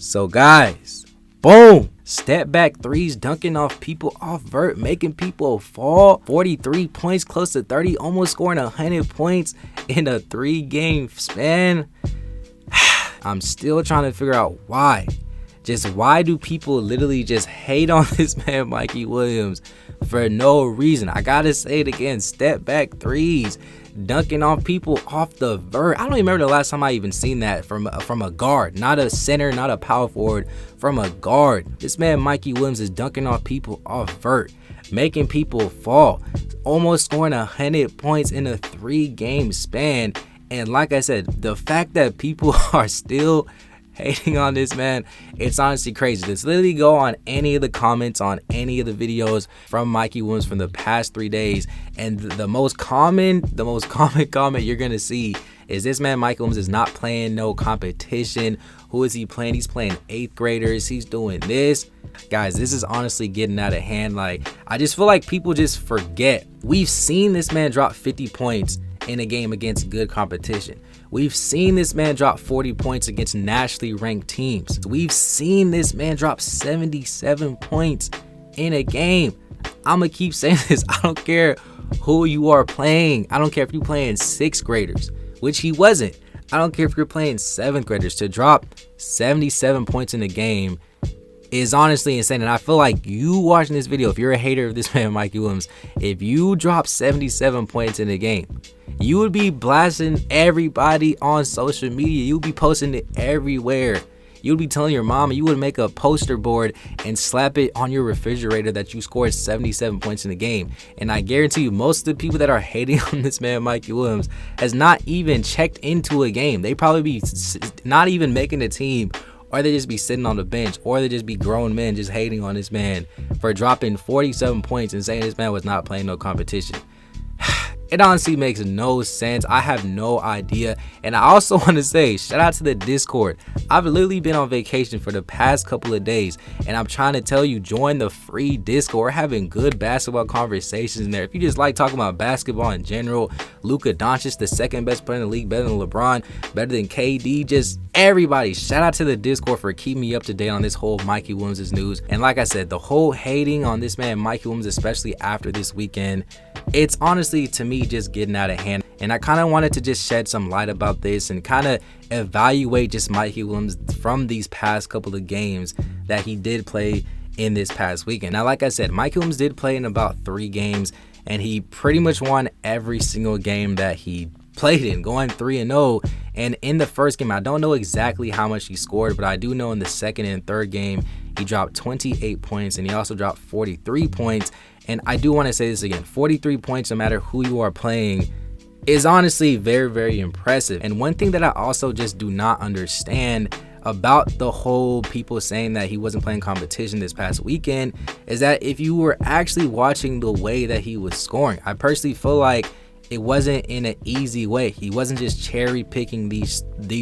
So guys, boom, step back threes, dunking off people off vert, making people fall. 43 points, close to 30, almost scoring 100 points in a 3-game span. I'm still trying to figure out why. Just why do people literally just hate on this man Mikey Williams for no reason? I gotta say it again, step back threes, dunking off people off the vert. I don't even remember the last time I even seen that from a guard, not a center, not a power forward, from a guard. This man Mikey Williams is dunking off people off vert, making people fall, almost scoring 100 points in a 3-game span. And like I said, the fact that people are still hating on this man, it's honestly crazy. Just literally go on any of the comments on any of the videos from Mikey Williams from the past 3 days, and the most common comment you're gonna see is this man Mikey Williams is not playing no competition. Who is he playing? He's playing 8th graders. He's doing this. Guys, this is honestly getting out of hand. Like, I just feel like people just forget. We've seen this man drop 50 points in a game against good competition. We've seen this man drop 40 points against nationally ranked teams. We've seen this man drop 77 points in a game. I'm gonna keep saying this. I don't care who you are playing. I don't care if you're playing 6th graders, which he wasn't. I don't care if you're playing 7th graders. To drop 77 points in a game is honestly insane. And I feel like you watching this video, if you're a hater of this man Mikey Williams, if you drop 77 points in a game, you would be blasting everybody on social media. You would be posting it everywhere. You would be telling your mom, you would make a poster board and slap it on your refrigerator that you scored 77 points in the game. And I guarantee you, most of the people that are hating on this man Mikey Williams has not even checked into a game. They probably be not even making a team, or they just be sitting on the bench, or they just be grown men just hating on this man for dropping 47 points and saying this man was not playing no competition. It honestly makes no sense. I have no idea. And I also want to say, shout out to the Discord. I've literally been on vacation for the past couple of days, and I'm trying to tell you, join the free Discord. We're having good basketball conversations in there. If you just like talking about basketball in general, Luka Doncic, the 2nd best player in the league, better than LeBron, better than KD, just everybody. Shout out to the Discord for keeping me up to date on this whole Mikey Williams' news. And like I said, the whole hating on this man Mikey Williams, especially after this weekend, it's honestly, to me, just getting out of hand. And I kind of wanted to just shed some light about this and kind of evaluate just Mikey Williams from these past couple of games that he did play in this past weekend. Now, like I said, Mikey Williams did play in about 3 games, and he pretty much won every single game that he played in, going 3-0. And in the first game, I don't know exactly how much he scored, but I do know in the 2nd and 3rd game, he dropped 28 points, and he also dropped 43 points. And I do want to say this again, 43 points, no matter who you are playing, is honestly very, very impressive. And one thing that I also just do not understand about the whole people saying that he wasn't playing competition this past weekend is that if you were actually watching the way that he was scoring, I personally feel like it wasn't in an easy way. He wasn't just cherry picking these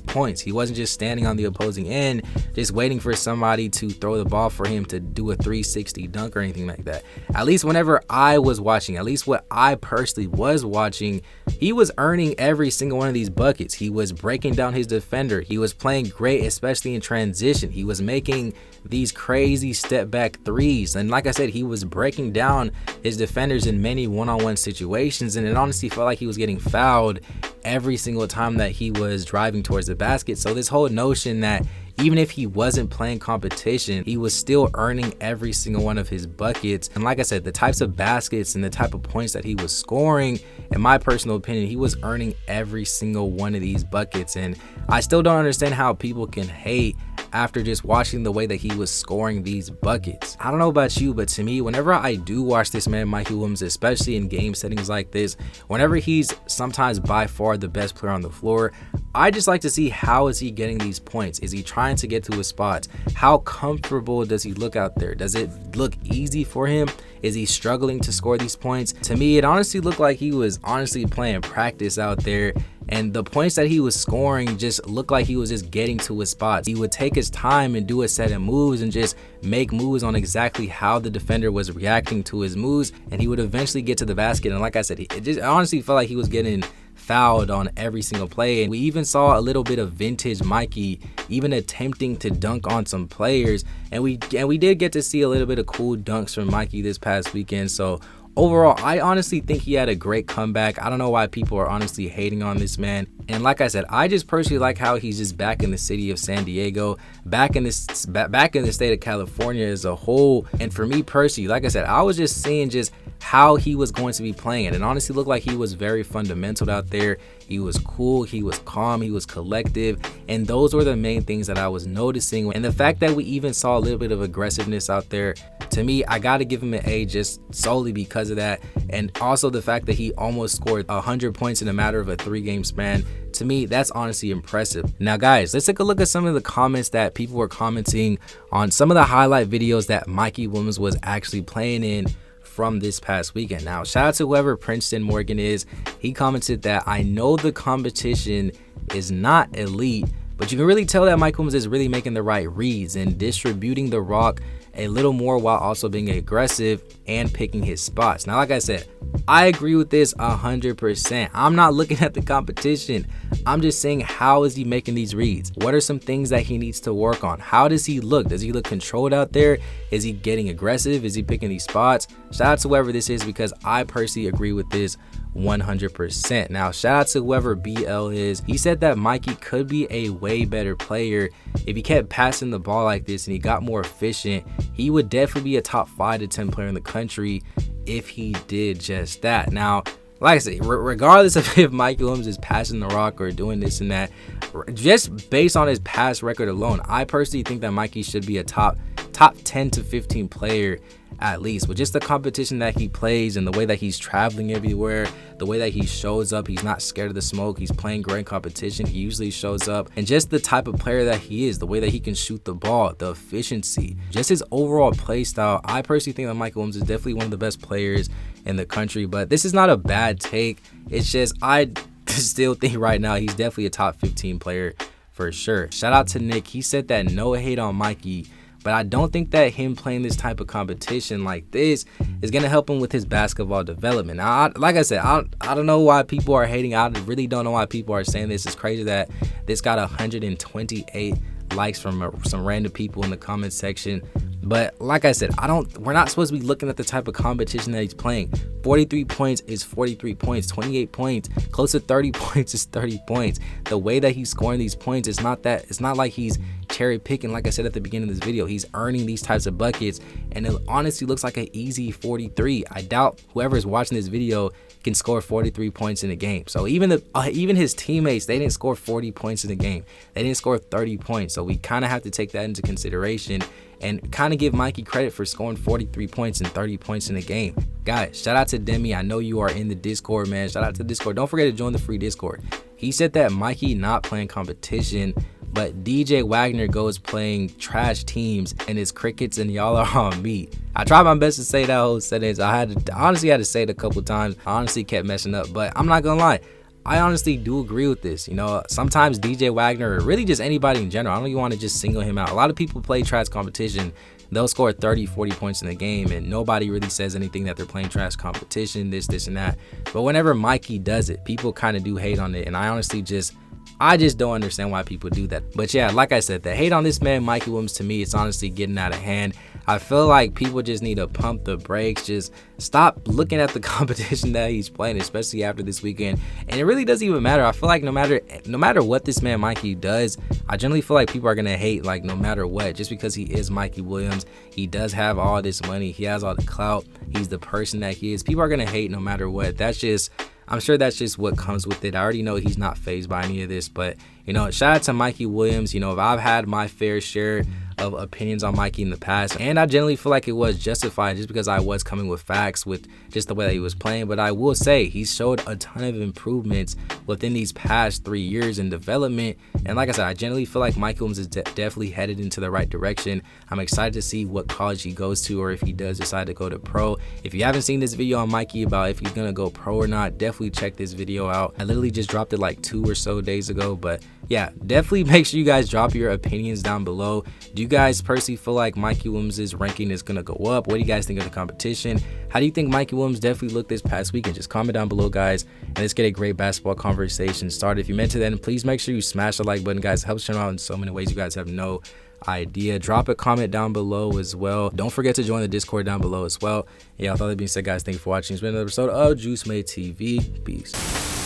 points. He wasn't just standing on the opposing end, just waiting for somebody to throw the ball for him to do a 360 dunk or anything like that. At least whenever I was watching, at least what I personally was watching, he was earning every single one of these buckets. He was breaking down his defender. He was playing great, especially in transition. He was making these crazy step back threes. And like I said, he was breaking down his defenders in many one-on-one situations. And it honestly felt like he was getting fouled every single time that he was driving towards the basket. So this whole notion that even if he wasn't playing competition, he was still earning every single one of his buckets. And like I said, the types of baskets and the type of points that he was scoring, in my personal opinion, he was earning every single one of these buckets. And I still don't understand how people can hate after just watching the way that he was scoring these buckets. I don't know about you, but to me, whenever I do watch this man Mikey Williams, especially in game settings like this, whenever he's sometimes by far the best player on the floor, I just like to see, how is he getting these points? Is he trying to get to his spots? How comfortable does he look out there? Does it look easy for him? Is he struggling to score these points? To me, it honestly looked like he was honestly playing practice out there, and the points that he was scoring just looked like he was just getting to his spots. He would take his time and do a set of moves and just make moves on exactly how the defender was reacting to his moves, and he would eventually get to the basket. And like I said, it just honestly felt like he was getting fouled on every single play. And we even saw a little bit of vintage Mikey even attempting to dunk on some players, and we did get to see a little bit of cool dunks from Mikey this past weekend. So overall, I honestly think he had a great comeback. I don't know why people are honestly hating on this man. And like I said, I just personally like how he's just back in the city of San Diego, back in the state of California as a whole. And for me personally, like I said, I was just seeing just how he was going to be playing, and it honestly looked like he was very fundamental out there. He was cool, he was calm, he was collective, and those were the main things that I was noticing. And the fact that we even saw a little bit of aggressiveness out there, to me, I got to give him an A just solely because of that. And also the fact that he almost scored 100 points in a matter of a 3-game span. To me, that's honestly impressive. Now guys, let's take a look at some of the comments that people were commenting on some of the highlight videos that Mikey Williams was actually playing in from this past weekend. Now shout out to whoever Princeton Morgan is. He commented that, I know the competition is not elite, but you can really tell that Mike Williams is really making the right reads and distributing the rock a little more while also being aggressive and picking his spots. Now like I said, I agree with this 100%. I'm not looking at the competition. I'm just saying, how is he making these reads? What are some things that he needs to work on? How does he look? Does he look controlled out there? Is he getting aggressive? Is he picking these spots? Shout out to whoever this is, because I personally agree with this 100%. Now shout out to whoever BL is. He said that Mikey could be a way better player if he kept passing the ball like this and he got more efficient. He would definitely be a top 5 to 10 player in the country if he did just that. Now like I said, regardless of if Mikey Williams is passing the rock or doing this and that, just based on his past record alone, I personally think that Mikey should be a top 10 to 15 player at least. With just the competition that he plays and the way that he's traveling everywhere, the way that he shows up, he's not scared of the smoke, he's playing great competition, he usually shows up, and just the type of player that he is, the way that he can shoot the ball, the efficiency, just his overall play style, I personally think that Mikey Williams is definitely one of the best players in the country. But this is not a bad take, it's just I still think right now he's definitely a top 15 player for sure. Shout out to Nick, he said that no hate on Mikey, but I don't think that him playing this type of competition like this is going to help him with his basketball development. Now, like I said, I don't know why people are hating. I really don't know why people are saying this. It's crazy that this got 128 likes from some random people in the comment section. But like I said, we're not supposed to be looking at the type of competition that he's playing. 43 points is 43 points, 28 points, close to 30 points is 30 points. The way that he's scoring these points, it's not like he's cherry picking. Like I said at the beginning of this video, he's earning these types of buckets, and it honestly looks like an easy 43. I doubt whoever is watching this video can score 43 points in a game. So even his teammates, they didn't score 40 points in the game. They didn't score 30 points. So we kind of have to take that into consideration and kind of give Mikey credit for scoring 43 points and 30 points in a game. Guys, shout out to Demi. I know you are in the Discord, man. Shout out to the Discord. Don't forget to join the free Discord. He said that Mikey not playing competition, but DJ Wagner goes playing trash teams and it's crickets and y'all are on me. I tried my best to say that whole sentence. I honestly had to say it a couple times. I honestly kept messing up, but I'm not gonna lie, I honestly do agree with this. You know, sometimes DJ Wagner, or really just anybody in general, I don't even want to just single him out. A lot of people play trash competition, they'll score 30, 40 points in the game and nobody really says anything that they're playing trash competition, this and that. But whenever Mikey does it, people kind of do hate on it, and I just don't understand why people do that. But yeah, like I said, the hate on this man Mikey Williams, to me, it's honestly getting out of hand. I feel like people just need to pump the brakes, just stop looking at the competition that he's playing, especially after this weekend. And it really doesn't even matter. I feel like no matter what this man Mikey does, I generally feel like people are gonna hate, like, no matter what, just because he is Mikey Williams. He does have all this money, he has all the clout, he's the person that he is. People are gonna hate no matter what. I'm sure that's just what comes with it. I already know he's not fazed by any of this, but you know, shout out to Mikey Williams. You know, if I've had my fair share of opinions on Mikey in the past, and I generally feel like it was justified just because I was coming with facts with just the way that he was playing. But I will say he showed a ton of improvements within these past 3 years in development, and like I said, I generally feel like Mikey Williams is definitely headed into the right direction. I'm excited to see what college he goes to, or if he does decide to go to pro. If you haven't seen this video on Mikey about if he's gonna go pro or not, definitely check this video out. I literally just dropped it like 2 or so days ago. But yeah, definitely make sure you guys drop your opinions down below. Do you you guys personally feel like Mikey Williams' ranking is gonna go up? What do you guys think of the competition? How do you think Mikey Williams definitely looked this past weekend? Just comment down below, guys, and let's get a great basketball conversation started. If you meant to then, please make sure you smash the like button, guys. It helps channel out in so many ways you guys have no idea. Drop a comment down below as well. Don't forget to join the Discord down below as well. Yeah, with all that being said, guys, thank you for watching. It's been another episode of Juice Made TV. Peace.